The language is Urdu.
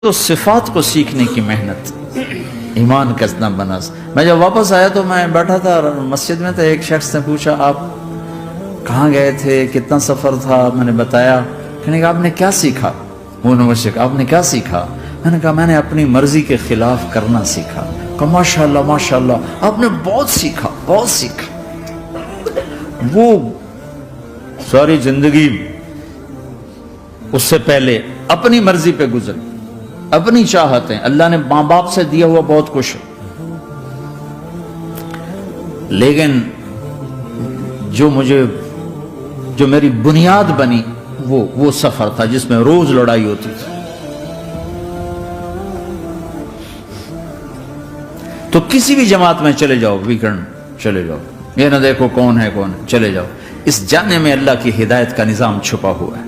تو صفات کو سیکھنے کی محنت، ایمان کسنا بناس۔ میں جب واپس آیا تو میں بیٹھا تھا مسجد میں، تو ایک شخص نے پوچھا آپ کہاں گئے تھے، کتنا سفر تھا؟ میں نے بتایا۔ کہنے کہ آپ نے کیا سیکھا؟ وہ نمشق آپ نے کیا سیکھا؟ میں نے کہا میں نے اپنی مرضی کے خلاف کرنا سیکھا۔ کہا ماشاءاللہ ماشاءاللہ، آپ نے بہت سیکھا بہت سیکھا۔ وہ ساری زندگی اس سے پہلے اپنی مرضی پہ گزر، اپنی چاہتیں، اللہ نے ماں باپ سے دیا ہوا بہت کچھ، لیکن جو میری بنیاد بنی وہ سفر تھا جس میں روز لڑائی ہوتی تھی۔ تو کسی بھی جماعت میں چلے جاؤ، ویکنڈ چلے جاؤ، یہ نہ دیکھو کون ہے کون ہے، چلے جاؤ، اس جانے میں اللہ کی ہدایت کا نظام چھپا ہوا ہے۔